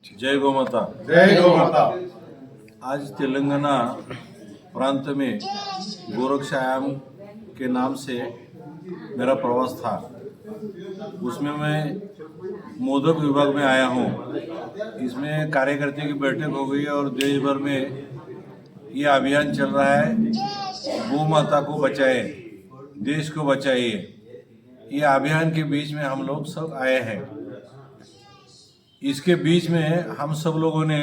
जय गौ माता। जय गौ माता। आज तेलंगाना प्रांत में गोरक्षायाम के नाम से मेरा प्रवास था। उसमें मैं मोदक विभाग में आया हूँ। इसमें कार्यकर्ता की बैठक हो गई और देश भर में ये अभियान चल रहा है, गौ माता को बचाए, देश को बचाइए। ये अभियान के बीच में हम लोग सब आए हैं। इसके बीच में हम सब लोगों ने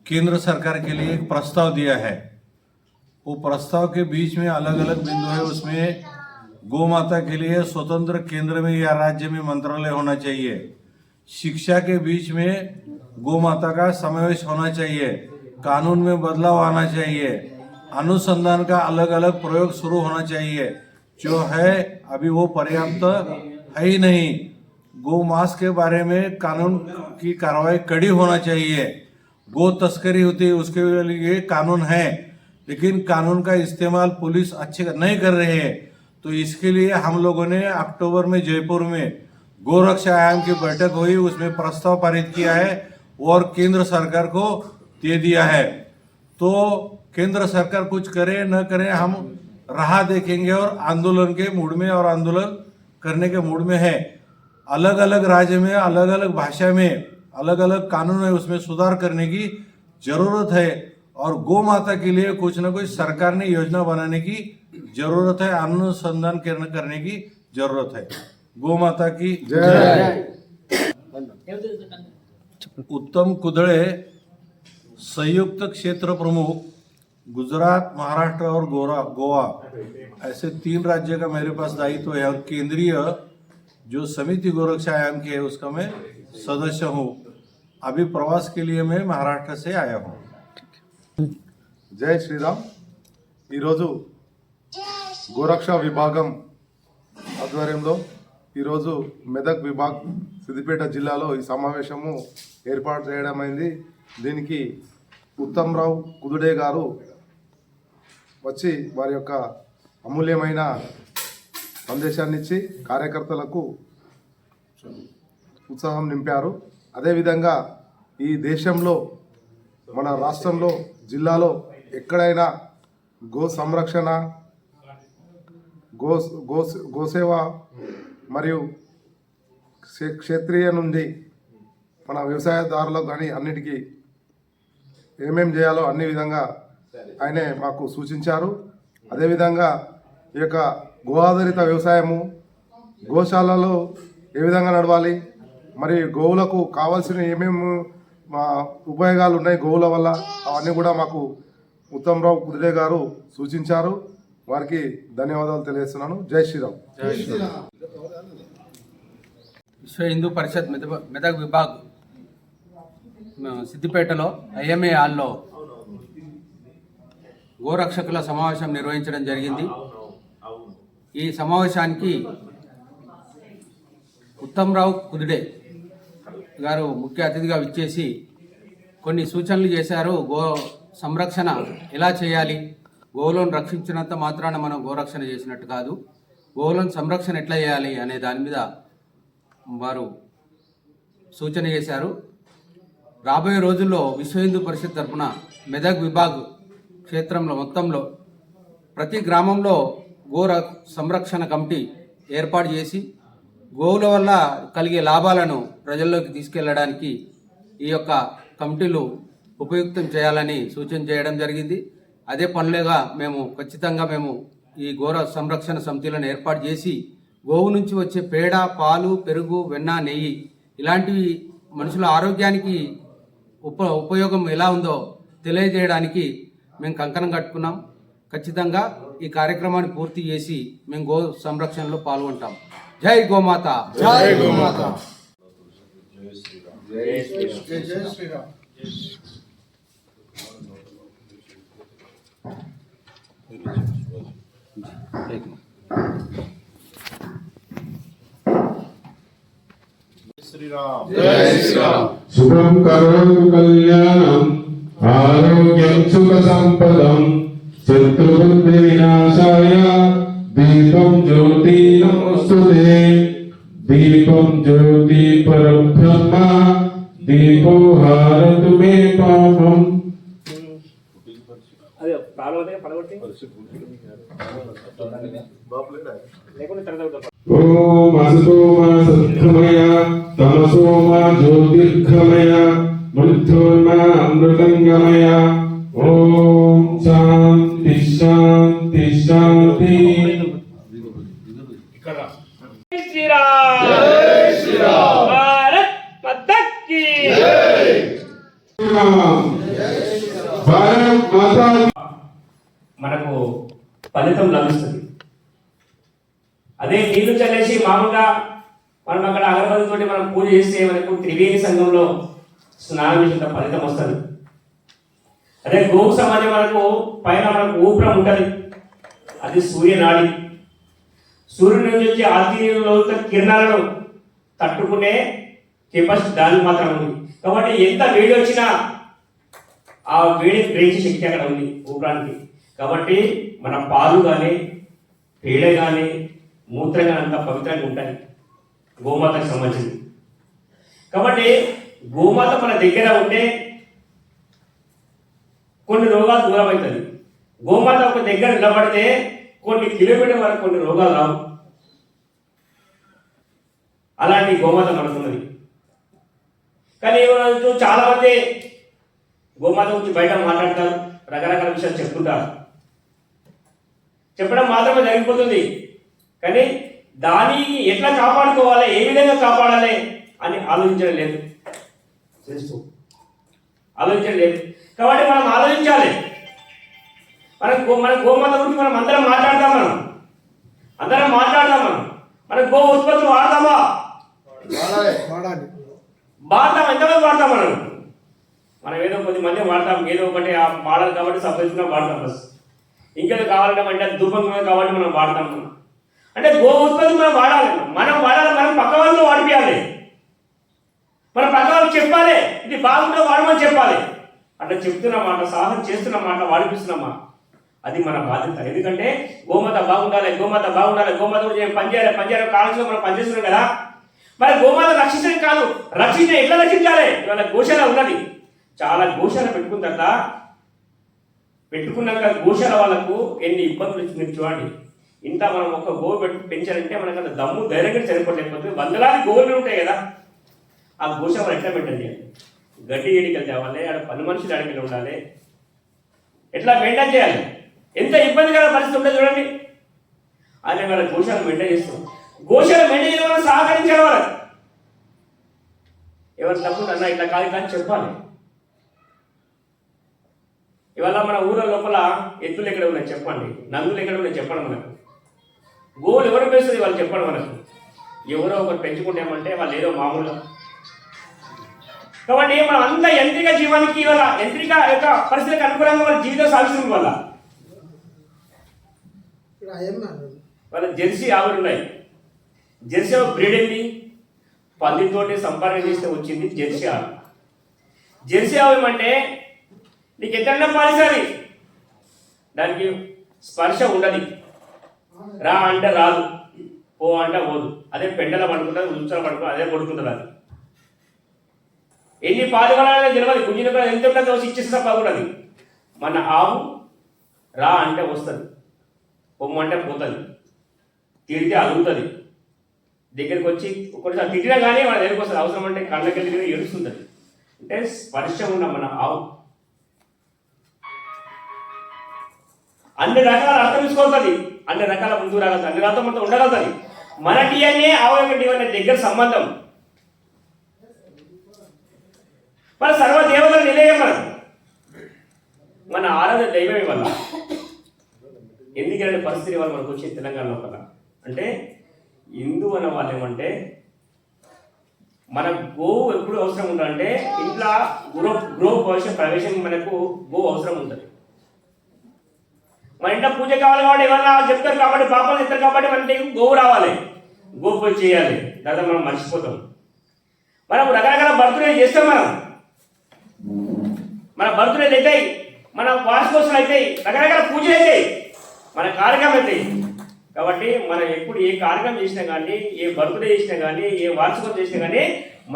केंद्र सरकार के लिए एक प्रस्ताव दिया है। वो प्रस्ताव के बीच में अलग अलग बिंदु है। उसमें गौ माता के लिए स्वतंत्र केंद्र में या राज्य में मंत्रालय होना चाहिए। शिक्षा के बीच में गौ माता का समावेश होना चाहिए। कानून में बदलाव आना चाहिए। अनुसंधान का अलग अलग प्रयोग शुरू होना चाहिए। जो है अभी वो पर्याप्त है ही नहीं। गौ मांस के बारे में कानून की कार्रवाई कड़ी होना चाहिए। गौ तस्करी होती है उसके लिए कानून है, लेकिन कानून का इस्तेमाल पुलिस अच्छे नहीं कर रही है। तो इसके लिए हम लोगों ने अक्टूबर में जयपुर में गोरक्षा आयोग की बैठक हुई, उसमें प्रस्ताव पारित किया है और केंद्र सरकार को दे दिया है। तो केंद्र सरकार कुछ करे न करे, हम राह देखेंगे और आंदोलन के मूड में और आंदोलन करने के मूड में है। अलग अलग राज्य में अलग अलग भाषा में अलग अलग कानून है, उसमें सुधार करने की जरूरत है। और गौ माता के लिए कुछ न कुछ सरकार ने योजना बनाने की जरूरत है, अनुसंधान करने की जरूरत है। गौ माता की जय। उत्तम कुदळे, संयुक्त क्षेत्र प्रमुख, गुजरात, महाराष्ट्र और गोवा, ऐसे 3 राज्य का मेरे पास दायित्व है। और केंद्रीय जो समिति गोरक्षा आयाम की है उसका मैं सदस्य हूँ। अभी प्रवास के लिए मैं महाराष्ट्र से आया हूँ। జై శ్రీరామ్. ఈరోజు గోరక్ష విభాగం ఆధ్వర్యంలో ఈరోజు మెదక్ విభాగ్ సిద్దిపేట జిల్లాలో ఈ సమావేశము ఏర్పాటు చేయడమైంది. దీనికి ఉత్తమ్రావు కుదుడే గారు వచ్చి వారి యొక్క అమూల్యమైన సందేశాన్ని ఇచ్చి కార్యకర్తలకు ఉత్సాహం నింపారు. అదేవిధంగా ఈ దేశంలో మన రాష్ట్రంలో జిల్లాలో ఎక్కడైనా గో సంరక్షణ, గోసేవ మరియు క్షేత్రీయ నుండి మన వ్యవసాయదారులకు కానీ అన్నిటికీ ఏమేం చేయాలో అన్ని విధంగా ఆయనే మాకు సూచించారు. అదేవిధంగా ఈ యొక్క గో ఆధారిత వ్యవసాయము, గోశాలలో ఏ విధంగా నడవాలి, మరి గోవులకు కావాల్సిన ఏమేమి ఉపయోగాలు ఉన్నాయి గోవుల వల్ల, అవన్నీ కూడా మాకు ఉత్తమ్రావు కుదుడే గారు సూచించారు. వారికి ధన్యవాదాలు తెలియజేస్తున్నాను. జై శ్రీరామ్. జై శ్రీరామ్. విశ్వ హిందూ పరిషత్ మెదక్ విభాగ్ సిద్దిపేటలో ఐఎంఏ హాల్లో గోరక్షకుల సమావేశం నిర్వహించడం జరిగింది. ఈ సమావేశానికి ఉత్తమ్రావు కుదుడే గారు ముఖ్య అతిథిగా విచ్చేసి కొన్ని సూచనలు చేశారు. గో సంరక్షణ ఎలా చేయాలి, గోవులను రక్షించినంత మాత్రాన మనం గోరక్షణ చేసినట్టు కాదు, గోవులను సంరక్షణ ఎట్లా చేయాలి అనే దాని మీద వారు సూచన చేశారు. రాబోయే రోజుల్లో విశ్వ హిందూ పరిషత్ తరఫున మెదక్ విభాగ్ క్షేత్రంలో మొత్తంలో ప్రతి గ్రామంలో సంరక్షణ కమిటీ ఏర్పాటు చేసి గోవుల వల్ల కలిగే లాభాలను ప్రజల్లోకి తీసుకెళ్లడానికి ఈ యొక్క కమిటీలు ఉపయుక్తం చేయాలని సూచన చేయడం జరిగింది. అదే పనులుగా ఖచ్చితంగా మేము ఈ గోర సంరక్షణ సమితిలను ఏర్పాటు చేసి గోవు నుంచి వచ్చే పేడ, పాలు, పెరుగు, వెన్న, నెయ్యి ఇలాంటివి మనుషుల ఆరోగ్యానికి ఉపయోగం ఎలా ఉందో తెలియజేయడానికి మేము కంకణం కట్టుకున్నాం. ఖచ్చితంగా ఈ కార్యక్రమాన్ని పూర్తి చేసి మేము గో సంరక్షణలో పాల్గొంటాం. జై గోమాత. జై గోమాత. जय श्रीराम. शुभं करोतु कल्याणं आरोग्यं सुख संपदं शत्रुबुद्धि विनाशाय दीपं ज्योति नमोस्तुते दीपं ज्योति परब्रह्म दीप దీపో హారతు మే పాపం. అదే ప్రాబ్లం పడగొట్టి ఓం అసతో మా సద్గమయ తమసో మా జ్యోతిర్గమయ మృత్యోర్మా అమృతంగమయ. ఓం శాంతి శాంతి శాంతి. శ్రీరామ్ భారత్ మాతాకి భారత్ మాతా. మనకు ఫలితం లభిస్తుంది. అదే నీళ్లు చల్లేసి మామూలుగా మనం అక్కడ అగరబత్తితోటి మనం పూజ చేస్తే మనకు త్రివేణి సంఘంలో స్నానం చేసిన ఫలితం వస్తుంది. అదే గోవు సమాధి మనకు పైన మనకు ఊపిరం ఉంటుంది, అది సూర్యనాడి. సూర్యుడి నుంచి వచ్చే ఆత్మీయులలో కిరణాలను తట్టుకునే కెపాసిటీ దానికి మాత్రం ఉంది. కాబట్టి ఎంత వేడి వచ్చినా ఆ వేడి గ్రహించే శక్తి అక్కడ ఉంది ఊపిరానికి. కాబట్టి మన పాలు కానీ పేడ కానీ మూత్రం కానీ అంత పవిత్రంగా ఉంటాయి గోమాతకు సంబంధించింది. కాబట్టి గోమాత మన దగ్గర ఉంటే కొన్ని రోగాలు దూరం అవుతుంది. గోమాత ఒక దగ్గర నిలబడితే కొన్ని కిలోమీటర్ వరకు కొన్ని రోగాలు రావు. అలాంటి గోమాత మనకున్నది. కానీ చాలా మంది గోమాత గురించి బయట మాట్లాడతారు, రకరకాల విషయాలు చెప్తుంటారు. చెప్పడం మాత్రమే జరిగిపోతుంది. కానీ దాన్ని ఎట్లా కాపాడుకోవాలి, ఏ విధంగా కాపాడాలి అని ఆలోచించడం లేదు, తెలుసు ఆలోచించడం లేదు. కాబట్టి మనం ఆలోచించాలి. మన గోమాత గురించి మనం అందరం మాట్లాడదాం. మనం గో ఉత్పత్తులు వాడతామా? వాడతాం. ఎంతమంది వాడతాం? మనం ఏదో కొద్దిమంది వాడతాం, ఏదో ఒకటి వాడాలి కాబట్టి సబ్సిడీగా వాడతాం. బస్ ఇంకేదో కావాలంటే అంటే ధూపం కాబట్టి మనం వాడతాం. అంటే గో ఉత్పత్తి మనం వాడాలి. మనం పక్క వాళ్ళతో వాడిపియాలి. మన పక్క వాళ్ళకి చెప్పాలి, ఇది బాగుంటే వాడమని చెప్పాలి. అట్లా చెప్తున్నమాట, సాహసం చేస్తున్నమాట, వాడిపిస్తున్నమాట, అది మన బాధ్యత. ఎందుకంటే గోమాత బాగుండాలి, గోమాత గురించి పనిచేయాలి కావాల్సిన మనం పనిచేస్తున్నాం కదా. మరి గోమాత రక్షించడం కాదు, ఎట్లా రక్షించాలి? ఇవాళ గోశాల ఉన్నది, చాలా గోశాల పెట్టుకున్నాక గోశాల వాళ్ళకు ఎన్ని ఇబ్బందులు మీరు చూడండి. ఇంత మనం ఒక గోవు పెంచాలంటే మనకు అంత దమ్ము ధైర్యంగా సరిపోలేకపోతే వందలాది గోవులు ఉంటాయి కదా. ఆ గోశాల ఎట్లా పెట్టండి? గడ్డి ఎడికలు తేవాలి, ఆడ పని మనుషులు అడిగి ఉండాలి, ఎట్లా మెయింటైన్ చేయాలి? ఎంత ఇబ్బందికర పరిస్థితి ఉంటుంది చూడండి. ఆయన వాళ్ళ గోశాల మెయింటైన్ చేస్తాం. గోశాల మెయింటైన్ చేయడం వల్ల సహకరించాలి. వాళ్ళకి ఎవరు తప్పుడు అన్న ఇట్లా కాదు కానీ చెప్పాలి. ఇవాళ మన ఊళ్ళ లోపల ఎద్దులు ఎక్కడ ఉన్నాయి చెప్పండి, నందులు ఎక్కడ ఉన్నాయి చెప్పండి. మనకు గోవులు ఎవరు పెంచుతుంది వాళ్ళు చెప్పండి. మనకు ఎవరో ఒకరు పెంచుకుంటామంటే వాళ్ళు ఏదో మామూలు. కాబట్టి మనం అంత యంత్రిక జీవానికి ఇవాళ యంత్రిక యొక్క పరిస్థితికి అనుకూలంగా వాళ్ళ జీవితం సాగిస్తుంది. వాళ్ళ జెర్సీ ఆవులు ఉన్నాయి. జెర్సీ ఆవు బ్రీడ్ ఏంటి? పందితోటి సంపాదన చేస్తే వచ్చింది జెర్సీ ఆవు. జెర్సీ ఆవు ఏమంటే నీకు ఎక్కడన్నా పాలిసారి దానికి స్పర్శ ఉండదు. రా అంటే రాదు, పో అంటే పోదు. అదే పెండల పడుకుంటుంది, ఉల్చల పడుకుంటుంది, అదే పడుకుంటుంది. అది ఎన్ని పాలు కావాలనే తెలియదు. గుంజిన కూడా ఎంత ఉంటుందో ఇచ్చేస్తే బాగుంటుంది. మన ఆవు రా అంటే వస్తుంది, పొమ్మంటే పోతుంది, తిడితే అదుగుతుంది. దగ్గరికి వచ్చి ఒక్కసారి తిట్టినా కానీ మన దగ్గరికి వస్తుంది. అవసరం అంటే కళ్ళకెళ్ళి ఏడుస్తుంటుంది. అంటే స్పర్శ ఉన్న మన ఆవు అన్ని రకాల అర్థం తీసుకోగలుగుతుంది, అన్ని రకాల ముందు రాగలుగుతుంది, అన్ని రకాల మొత్తం ఉండగలుగుతుంది. మన డిఎన్ఏ ఆవు యొక్క డిఎన్ఏ దగ్గర సంబంధం. మన సర్వదేవతల నిలయం మన ఆరాధన దైవమే వల్ల. ఎందుకంటే పరిస్థితి వల్ల మనకు వచ్చే తెలంగాణ లోపల అంటే హిందూ అన్న వాళ్ళు ఏమంటే మన గోవు ఎప్పుడు అవసరం ఉండాలంటే ఇంట్లో గృహ ప్రవేశం మనకు గోవు అవసరం ఉంటుంది. మన ఇంట్లో పూజ కావాలి కాబట్టి ఎవరన్నా చెప్తారు కాబట్టి పాపాలు చెప్తారు కాబట్టి మన ఇంటికి గోవు రావాలి, గోవు పూజ చేయాలి. దాదాపు మనం మర్చిపోతాం. మనం రకరకాల బర్త్డే చేస్తాం. మన బర్త్డేలు అవుతాయి, మన వార్షికోత్సవాలు అవుతాయి, రకరకాల పూజలు అవుతాయి, మన కార్యక్రమం అవుతాయి. కాబట్టి మనం ఎప్పుడు ఏ కార్యక్రమం చేసినా కానీ, ఏ బర్త్డే చేసినా కానీ, ఏ వార్షికోత్సవం చేసినా కానీ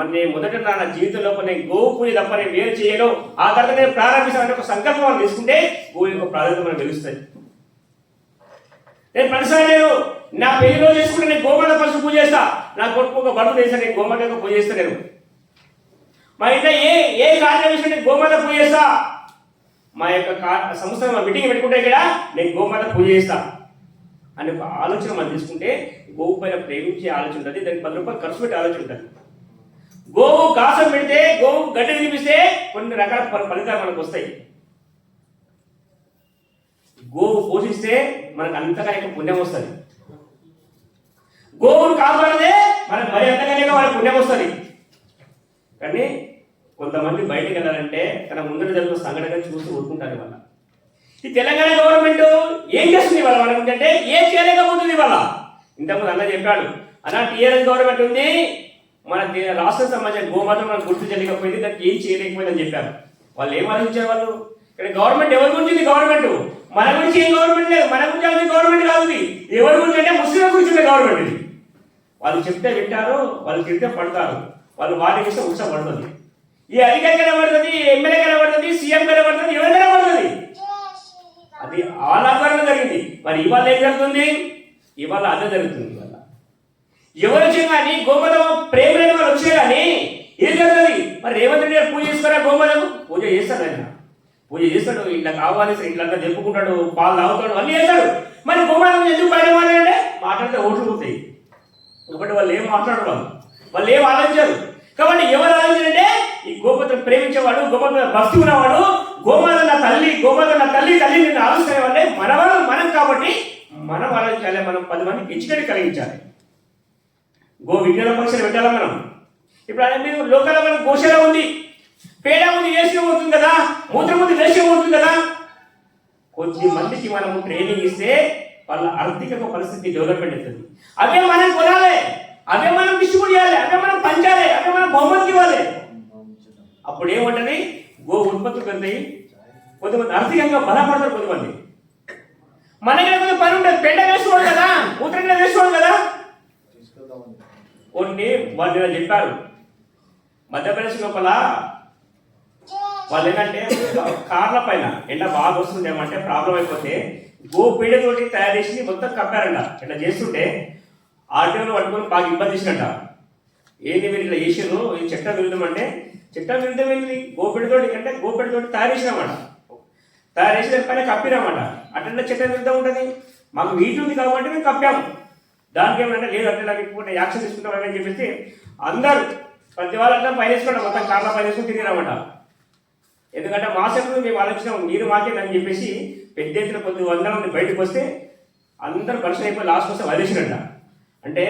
నేను మొదట నా జీవితంలో నేను గోవు పూజ తప్ప నేను వేరు చేయను, ఆ తర్వాత నేను ప్రారంభిస్తానంటే ఒక సంకల్పం మనం తీసుకుంటే గోవు యొక్క ప్రాధాన్యత మనకు తెలుస్తుంది. నేను ప్రతిసారి నేను నా పెళ్లి రోజు చేసుకుంటే నేను గోమాత ఫస్ట్ పూజ చేస్తా, నా కొడుకు ఒక భర్త చేస్తా, నేను గోమాత యొక్క పూజ చేస్తా. నేను మా ఇంట్లో ఏ కార్యం చేసినా నేను గోమాత పూజ చేస్తా. మా యొక్క సంస్థ మీటింగ్ పెట్టుకుంటే ఇక్కడ నేను గోమాత పూజ చేస్తా అనే ఒక ఆలోచన మనం తీసుకుంటే గోవు పైన ప్రేమించే ఆలోచన ఉంటుంది, దానికి 10 రూపాయలు ఖర్చు పెట్టే ఆలోచన ఉంటుంది. గోవు కాసం పెడితే, గోవు గడ్డి తినిపిస్తే కొన్ని రకాల ఫలితాలు మనకు వస్తాయి. గోవు పోషిస్తే మనకు అంతగా పుణ్యం వస్తుంది. గోవును కాపాడితే మనకు మరి అంతగానే వాళ్ళకి పుణ్యం వస్తుంది. కానీ కొంతమంది బయటకు వెళ్ళాలంటే తన ముందర జరుగుతున్న సంఘటన చూస్తూ ఊరుకుంటారు. వాళ్ళ ఈ తెలంగాణ గవర్నమెంట్ ఏం చేస్తుంది వాళ్ళ మనకుంటే ఏం చేయలేకపోతుంది. వాళ్ళ ఇంతకుముందు అన్న చెప్పాడు, అలా టీఆర్ఎస్ గవర్నమెంట్ ఉంది, మన రాష్ట్ర సమాజం గోమాత మనం గుర్తు చేయలేకపోయింది, దానికి ఏం చేయలేకపోయిందని చెప్పారు. వాళ్ళు ఏం ఆలోచించారు? వాళ్ళు ఇక్కడ గవర్నమెంట్ ఎవరి గురించి? గవర్నమెంట్ మన గురించి ఏం గవర్నమెంట్ లేదు, మన గురించి గవర్నమెంట్ కాదు. ఎవరి గురించి అంటే ముస్లింల గురించి గవర్నమెంట్ ఇది. వాళ్ళు చెప్తే వింటారు, వాళ్ళు తిడితే పడతారు, వాళ్ళు వాటికి ఇస్తే ఉత్సవం పడుతుంది. ఈ అధికారి కనబడుతుంది, ఎమ్మెల్యే కనబడుతుంది, సీఎం కనబడుతుంది, ఎవరు కనబడుతుంది? అది వాళ్ళ ఆధ్వర్యంలో జరిగింది. మరి ఇవాళ ఏం జరుగుతుంది? ఇవాళ అదే జరుగుతుంది. ఇవాళ ఎవరు వచ్చే కానీ గోమాత ప్రేమ లేని వాళ్ళు వచ్చే కానీ ఏం జరుగుతుంది? మరి రేవంత్ రెడ్డి గారు పూజ చేస్తారా? గోమాతకు పూజ చేస్తాడు. ఆయన పూజ చేస్తాడు, ఇట్లా కావాలి ఇట్లా జరుపుకుంటాడు, పాలు తాగుతాడు, అన్నీ చేస్తాడు. మరి గోమాత ఎందుకు బయట మాట్లాడంటే మాట్లాడితే ఓట్లు పోతాయి. కాబట్టి వాళ్ళు ఏం మాట్లాడరు, వాళ్ళు ఏం ఆలోచించారు. కాబట్టి ఎవరు ఆలోచించారంటే ఈ గోమాతను ప్రేమించేవాడు, గోమాత భక్తి ఉన్నవాడు, గోమాత నా తల్లి, గోమాత నా తల్లి, తల్లి నేను ఆలోచించే వాళ్ళే మనవాళ్ళు మనం. కాబట్టి మనం ఆలోచించాలి, మనం 10 మందికి ఇచ్చినట్టు కలిగించాలి. గో విజ్ఞాన పరీక్షలు పెట్టాలా మనం. ఇప్పుడు అదే మీరు లోకల్ మనకు గోశాల ఉంది, పేడ ఉంది, వేసుకు పోతుంది కదా, మూత్రం ఉంది, వేసుకు పోతుంది కదా. కొద్ది మందికి మనము ట్రైనింగ్ ఇస్తే వాళ్ళ ఆర్థిక పరిస్థితి డెవలప్మెంట్ అవుతుంది. అవే మనం కొనాలి, అవే మనం డిస్ట్రిబ్యూట్ చేయాలి, అవే మనం పంచాలి, అవే మనం బహుమతికి ఇవ్వాలి. అప్పుడు ఏముంటుంది? గో ఉత్పత్తులు పెడతాయి, కొంతమంది ఆర్థికంగా బలపడతారు. కొంతమంది మనకి కొంచెం పని ఉంటుంది, పెండ వేసుకోవాలి కదా, మూత్రంగా వేసుకోవాలి కదా. కొన్ని వాళ్ళు చెప్పారు, మధ్యప్రదేశ్ లోపల వాళ్ళు ఏంటంటే కార్ల పైన ఎండ బాగా వస్తుంది ఏమంటే ప్రాబ్లం అయిపోతే గోపీడతోటి తయారు చేసి మొత్తం కప్పారంట. ఇట్లా చేస్తుంటే ఆర్టీఓలో పట్టుకొని బాగా ఇబ్బంది చేసినట్ట. ఏంది మీరు ఇట్లా చేసారు, ఇది చట్టం విరుద్ధం అంటే చట్టం విరుద్ధం ఏంది? గోపీడతోటి అంటే గోపీడతోటి తయారు చేసినామాట, తయారు చేసి దానిపైన కప్పినామాట. అట్లా చట్టం విరుద్ధం ఉంటుంది. మాకు వీటి ఉంది కాబట్టి మేము కప్పాము, దానికి ఏమంటే లేదు అట్లా మీకు యాక్షన్ తీసుకుంటామని చెప్పేసి అందరూ ప్రతి వాళ్ళంతా పైన వేసుకోవడం, మొత్తం కార్ల పైన వేసుకొని తిరిగినామాట. ఎందుకంటే మా సెక్టర్ మేము ఆలోచించాము, మీరు మాకే అని చెప్పేసి పెద్ద ఎత్తున కొద్ది 100 మంది బయటకు వస్తే అందరూ పరిశ్రమ అయిపోయి లాస్ట్ వస్తే వదిలేసినట్ట. అంటే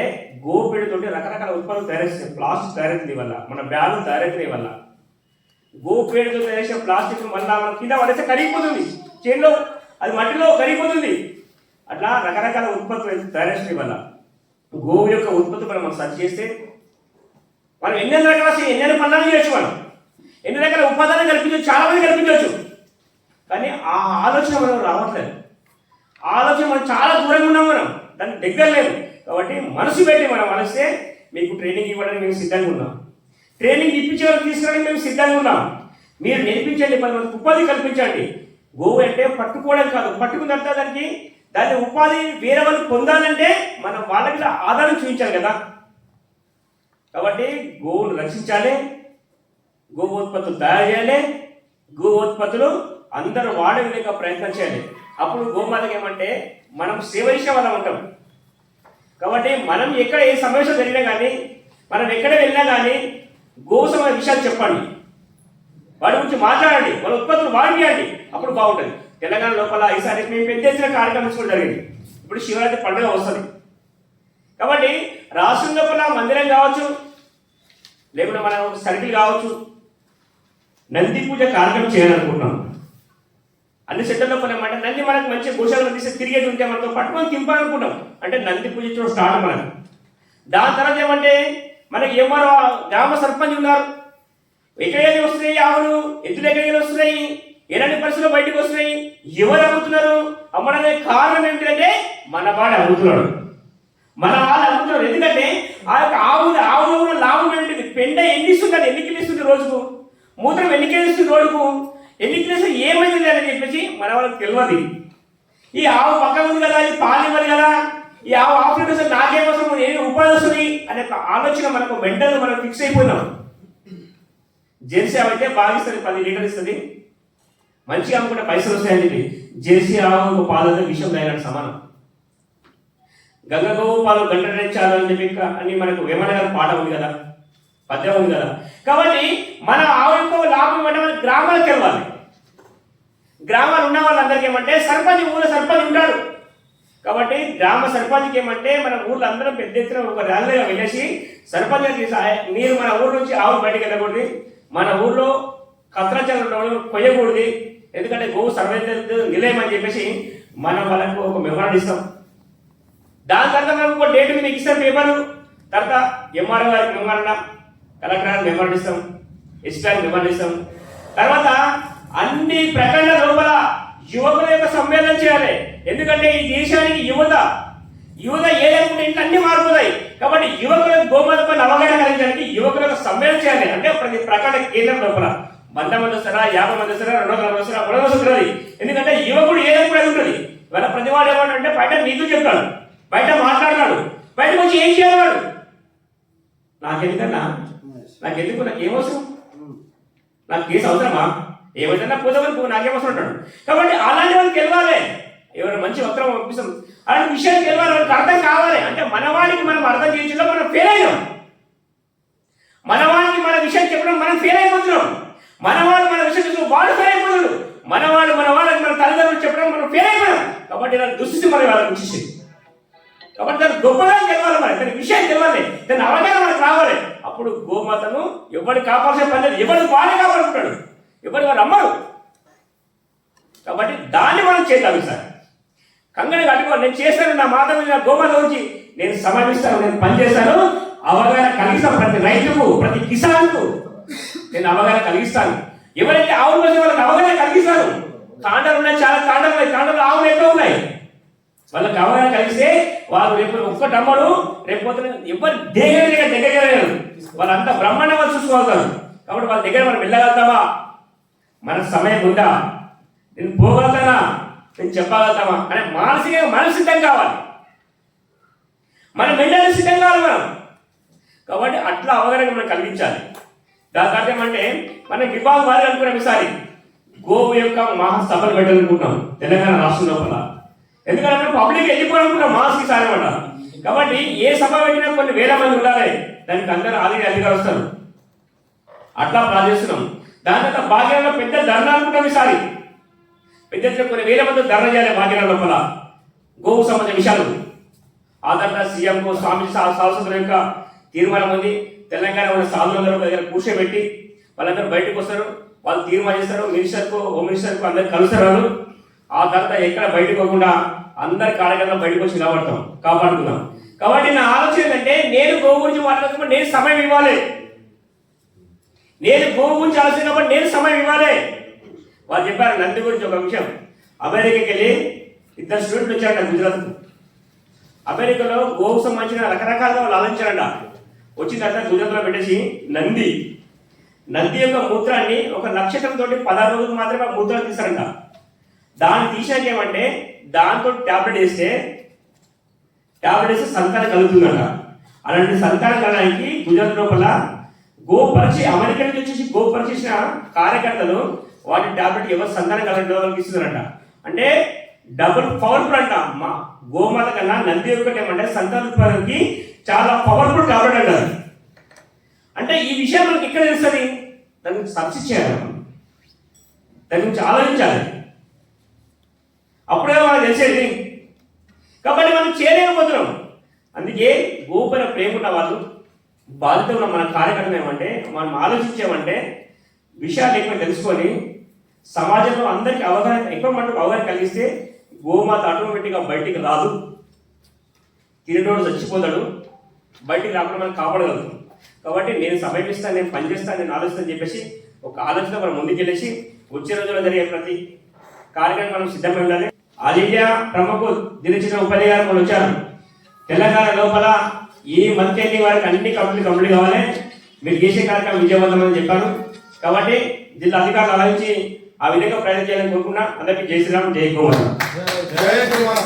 గోపీడతోటి రకరకాల ఉత్పత్తులు తయారు చేస్తాయి, ప్లాస్టిక్ తయారైతుంది వల్ల, మన బ్యాగులు తయారైతున్నాయి వల్ల. గోపీడతో తయారు చేసిన ప్లాస్టిక్ మళ్ళీ మన కింద పడేస్తే కరిగిపోతుంది, చేనులో అది మట్టిలో కరిగిపోతుంది. అట్లా రకరకాల ఉత్పత్తులు తయారు చేసిన వల్ల గోవు యొక్క ఉత్పత్తి మనం సర్చ్ చేస్తే మనం ఎన్ని రకాల పనులు చేయొచ్చు, మనం ఎన్ని రకాల ఉపాధాన్ని కల్పించవచ్చు, చాలా మంది కల్పించవచ్చు. కానీ ఆ ఆలోచన మనం రావట్లేదు. ఆలోచన మనం చాలా దూరంగా ఉన్నాం, మనం దానికి దగ్గర లేదు. కాబట్టి మనసు పెట్టి మనం ఆలోచిస్తే మీకు ట్రైనింగ్ ఇవ్వడానికి మేము సిద్ధంగా ఉన్నాం, ట్రైనింగ్ ఇప్పించే వరకు తీసుకురావడానికి మేము సిద్ధంగా ఉన్నాం. మీరు నేర్పించండి, 10 మందికి ఉపాధి కల్పించండి. గోవు అంటే పట్టుకోవడం కాదు, పట్టుకున్న తర్వాత దాన్ని ఉపాధి వేరే వాళ్ళు పొందాలంటే మనం వాళ్ళకి ఆధారం చూపించాలి కదా. కాబట్టి గోవును రక్షించాలి, గో ఉత్పత్తులు తయారు చేయాలి, గో ఉత్పత్తులు అందరూ వాడే విధంగా ప్రయత్నం చేయాలి. అప్పుడు గోమాతకి ఏమంటే మనం సేవ చేసే వాళ్ళం ఉంటాం. కాబట్టి మనం ఎక్కడ ఏ సమావేశం జరిగినా కానీ, మనం ఎక్కడ వెళ్ళినా కానీ గోవు సంబంధించిన విషయాలు చెప్పండి, వాడి గురించి మాట్లాడండి, వాళ్ళ ఉత్పత్తులు వాడియండి, అప్పుడు బాగుంటుంది. తెలంగాణ లోపల ఈసారి మేము పెద్ద ఎత్తున కార్యక్రమం తీసుకోవడం జరిగింది. ఇప్పుడు శివరాత్రి పండుగ వస్తుంది కాబట్టి రాష్ట్రం లోపల మందిరం కావచ్చు, లేకుంటే మన సర్కిల్ కావచ్చు, నంది పూజ కార్యక్రమం చేయాలనుకుంటున్నాం. అన్ని సెంటర్లో కొనేమంటే నంది మనకు మంచి గోశాలను తీసి తిరిగేది ఉంటే మనతో పట్టుకొని తింపాలనుకుంటాం. అంటే నంది పూజ స్టార్ట్ మనకు. దాని తర్వాత ఏమంటే మనకి ఏమారో గ్రామ సర్పంచ్ ఉన్నారు, ఎక్కడికి వస్తున్నాయి ఆవులు, ఎద్దులు ఎక్కడికి వస్తున్నాయి, ఎలాంటి పరిస్థితులు బయటకు వస్తున్నాయి, ఎవరు అమ్ముతున్నారు, అమ్మడానికి కారణం ఏంటంటే మన వాడు అమ్ముతున్నాడు, మన వాళ్ళు అమ్ముతున్నారు. ఎందుకంటే ఆ యొక్క ఆవులో కూడా లాభం ఏంటిది? పెండ ఎన్ని ఇస్తుంది, ఎన్ని కిలో ఇస్తుంది రోజుకు, మూత్రం ఎన్ని కిలో ఇస్తుంది రోజుకు, ఎన్ని కిలో ఇస్తుంది, ఏమైంది అని చెప్పేసి మన వాళ్ళకి తెలియదు. ఈ ఆవు పక్కన ఉంది కదా, ఇది పాలు ఇవ్వాలి కదా, ఈ ఆవు ఆఫ్రికా నాకేమవసరం, ఏమి ఉపాధి వస్తుంది అనే ఒక ఆలోచన మనకు మెంటల్ మనం ఫిక్స్ అయిపోయినాం. జెర్సీ ఆవు అయితే బాగా ఇస్తుంది, 10 లీటర్లు ఇస్తుంది, మంచిగా అమ్ముకుంటే పైసలు వస్తాయని చెప్పి జెర్సీ ఆవు పాలతో విషయం తాగినట్టు సమానం. గంగగోవు పాలు గంట నెచ్చారు అని చెప్పి అని మనకు వేమన గారి పాట ఉంది కదా, పద్యం ఉంది కదా. కాబట్టి మన ఆవు యొక్క లాభం ఏమంటే మన గ్రామాలకు వెళ్ళాలి. గ్రామాలు ఉన్న వాళ్ళందరికీ ఏమంటే సర్పంచ్, ఊళ్ళో సర్పంచ్ ఉంటాడు కాబట్టి గ్రామ సర్పంచ్కి ఏమంటే మన ఊళ్ళో అందరం పెద్ద ఎత్తున ఒక ర్యాలీగా వెళ్ళేసి సర్పంచ్ మీరు మన ఊరు నుంచి ఆవు బయటకు వెళ్ళకూడదు, మన ఊళ్ళో కత్రాచారం కొయ్యకూడదు, ఎందుకంటే గోవు సర్వైతే నిలయమని చెప్పేసి మనం వాళ్ళకు ఒక మెమరాండం ఇస్తాం. దాని తర్వాత మనం ఒక డేట్ మీకు ఇస్తాం పేపర్, తర్వాత ఎంఆర్ఓ గారికి మెమరాండం, కలెక్టర్ గారికి మెమరాండం ఇస్తాం, ఎస్పీ గారికి మెమరాండం ఇస్తాం. తర్వాత అన్ని ప్రకటన లోపల యువకుల యొక్క సమ్మేళనం చేయాలి. ఎందుకంటే ఈ దేశానికి యువత ఏదనుకుంటే ఇంట్లో అన్ని మారిపోతాయి. కాబట్టి యువకులకు గోమాత పైన అవగాహన కలిగించడానికి యువకులకు సమ్మేళనం చేయాలి. అంటే ప్రతి ప్రకటన కేంద్రం లోపల 100 మంది వస్తారా, 50 మంది వస్తారా, 200 మంది వస్తారా, 300 వస్తుంది. ఎందుకంటే యువకుడు ఏదనుకుంటే ఉంటుంది. వాళ్ళ ప్రతి వాడు ఏమంటే బయట నీతులు చెప్తాడు, బయట మాట్లాడతాడు, బయటకు వచ్చి ఏం చేయాలి వాడు, నాకెందుకన్నా, నాకెందుకు, నాకేమవసరం, నాకు కేసు అవసరమా, ఏమైనా పోదామని నాకేమవసరం ఉంటాడు. కాబట్టి అలాంటి వాళ్ళకి గెలవాలి, ఎవరైనా మంచి వస్త్రం పంపిస్తాం అలాంటి విషయానికి గెలవాలి, వాళ్ళకి అర్థం కావాలి. అంటే మనవాడికి మనం అర్థం చేయించడం మనం ఫెయిల్ అయినాం, మనవాడికి మన విషయం చెప్పడం మనం ఫెయిల్ అయిపోతున్నాం, మనవాడు మన విషయం చెప్పడం వాడు ఫెయిల్ అయిపోతున్నాడు, మనవాడు మన వాళ్ళకి మన తల్లిదండ్రులు చెప్పడం మనం ఫెయిల్ అయిపోయాం. కాబట్టి దాని దుస్థితి మన వాళ్ళకి వచ్చేసింది. కాబట్టి దాన్ని గొప్పగా గెలవాలి, మరి దాని విషయం గెలవాలి, దాని అవగాహన మనకు రావాలి. అప్పుడు గోమాతను ఎవరు కాపాల్సిన పని లేదు, ఎవరు వాడే కాపాడుకుంటాడు, ఎవరు వారు అమ్మరు. కాబట్టి దాన్ని మనం చేద్దాం. సార్ కంగని కట్టుకో, నేను చేస్తాను, నా మాత మీద గోమాత గురించి నేను సమావేస్తాను, నేను పనిచేస్తాను, అవగాహన కలిగిస్తాను. ప్రతి రైతుకు, ప్రతి కిసాన్కు నేను అవగాహన కలిగిస్తాను. ఎవరైతే ఆవులు వచ్చే వాళ్ళకి అవగాహన కలిగిస్తాను. కాండలు ఉన్నాయి, చాలా కాండలు ఉన్నాయి, కాండలు ఆవులు ఎక్కువ ఉన్నాయి, వాళ్ళకి అవగాహన కలిగిస్తే వాళ్ళు రేపు ఒక్కటి అమ్మడు, రేపు ఎవరు దగ్గర వాళ్ళంతా బ్రహ్మాండం వాళ్ళు చూసుకోగలుగుతారు. కాబట్టి వాళ్ళ దగ్గర మనం వెళ్ళగలుగుతామా, మన సమయం ఉందా, నేను పోగలుగుతానా, నేను చెప్పగలుగుతామా అనే మానసికంగా సిద్ధం కావాలి, మన మెంటల్ సిద్ధం కావాలి మనం. కాబట్టి అట్లా అవగాహన మనం కలిగించాలి. దాని తర్వాత ఏమంటే మనం విభాగం వారి అనుకున్నాం. ఈసారి గోవు యొక్క మహాసభలు పెట్టాలనుకుంటున్నాం తెలంగాణ రాష్ట్రం లోపల. ఎందుకంటే పబ్లిక్ వెళ్ళిపోవాలనుకున్నాం మాస్కి సార్ అనమాట. కాబట్టి ఏ సభ పెట్టినా కొన్ని వేల మంది ఉండాలి, దానికి అందరూ ఆల్రెడీ అధికారులు వస్తారు, అట్లా ప్లాన్ చేస్తున్నాం. దాని తర్వాత భాగ్యంలో పెద్ద ధర్నా అనుకుంటాం. ఈసారి పెద్ద కొన్ని వేల మంది ధర్నా చేయాలి భాగ్యం లోపల గోవు సంబంధించిన విషయాలు. ఆ తర్వాత సీఎంకు స్వామి సాహసంతుల యొక్క తీర్మానం ఉంది. తెలంగాణ ఉన్న సాధులందరూ దగ్గర కూర్చోబెట్టి వాళ్ళందరూ బయటకు వస్తారు, వాళ్ళు తీర్మానం చేస్తారు, మినిస్టర్కు, హోమ్ మినిస్టర్కు అందరు కలుస్తారు వాళ్ళు. ఆ తర్వాత ఎక్కడ బయటకు పోకుండా అందరి కార్యక్రమం బయటకు వచ్చి నిలబడతాం, కాపాడుకుందాం. కాబట్టి నా ఆలోచన ఏంటంటే నేను గోవు గురించి మాట్లాడుతున్నప్పుడు నేను సమయం ఇవ్వాలి, నేను గోవు గురించి ఆలోచించినప్పుడు నేను సమయం ఇవ్వాలి. వాళ్ళు చెప్పారు నంది గురించి ఒక విషయం. అమెరికాకి వెళ్ళి 2 స్టూడెంట్లు వచ్చారంట గుజరాత్కు. అమెరికాలో గోవు సంబంధించిన రకరకాలుగా వాళ్ళు ఆలోచించారంట. వచ్చిన తర్వాత గుజరాత్లో పెట్టేసి నంది యొక్క మూత్రాన్ని ఒక నక్షత్రంతో 16 రోజులు మాత్రమే మూత్రాన్ని తీస్తారంట. దాన్ని తీసాక ఏమంటే దాంతో టాబ్లెట్ వేస్తే సంతానం కలుగుతుందంట. అలాంటి సంతానం కలగడానికి గుజరాత్ లోపల అమెరికా నుంచి వచ్చేసి గోపరిచేసిన కార్యకర్తలు వాటి టాబ్లెట్ ఎవరు సంతానం కలగడానికి ఇస్తున్నారంట. అంటే డబుల్ పవర్ఫుల్ అంట. మా గోమాత కన్నా నంది ఒకటి ఏమంటే సంతాన ఉత్పాదనకి చాలా పవర్ఫుల్ టాబ్లెట్ అంటారు. అంటే ఈ విషయం మనకి ఎక్కడ తెలుస్తుంది, దాని గురించి సర్చ్ చేయాలి, దాని గురించి ఆలోచించాలి, అప్పుడే మనకు తెలిసేది. కాబట్టి మనం చేయలేకపోతున్నాం. అందుకే గోపన ప్రేమ ఉన్న వాళ్ళు, బాధ్యత ఉన్న మన కార్యక్రమం ఏమంటే మనం ఆలోచించామంటే విషయాలు ఎక్కువ తెలుసుకొని సమాజంలో అందరికీ ఎక్కువ మటుకు అవగాహన కలిగిస్తే గోమాత ఆటోమేటిక్గా బయటికి రాదు, తిరిగోడు చచ్చిపోతాడు, బయటికి రాకుండా మనం కాపాడగలుగుతాం. కాబట్టి నేను సమయం ఇస్తాను, నేను పనిచేస్తాను, నేను ఆలోచిస్తాను చెప్పేసి ఒక ఆలోచన మనం ముందుకెళ్ళేసి వచ్చే రోజుల్లో జరిగే ప్రతి కార్యక్రమం మనం సిద్ధంగా ఉండాలి. ఆల్ ఇండియా ప్రముఖ దినచర్య ఉపాధ్యాయులు వాళ్ళు వచ్చారు. తెలంగాణ లోపల ఈ మంత్ ఎండింగ్ వరకు అన్ని కంప్లీట్ కావాలి. మీరు చేసే కార్యక్రమం విజయవంతమని చెప్పాను. కాబట్టి జిల్లా అధికారులు ఆలోచించి ఆ విధంగా ప్రయత్నం చేయాలని కోరుకున్నా. అందరికీ జై శ్రీరామ్, జై గోమాత. జై గోమాత.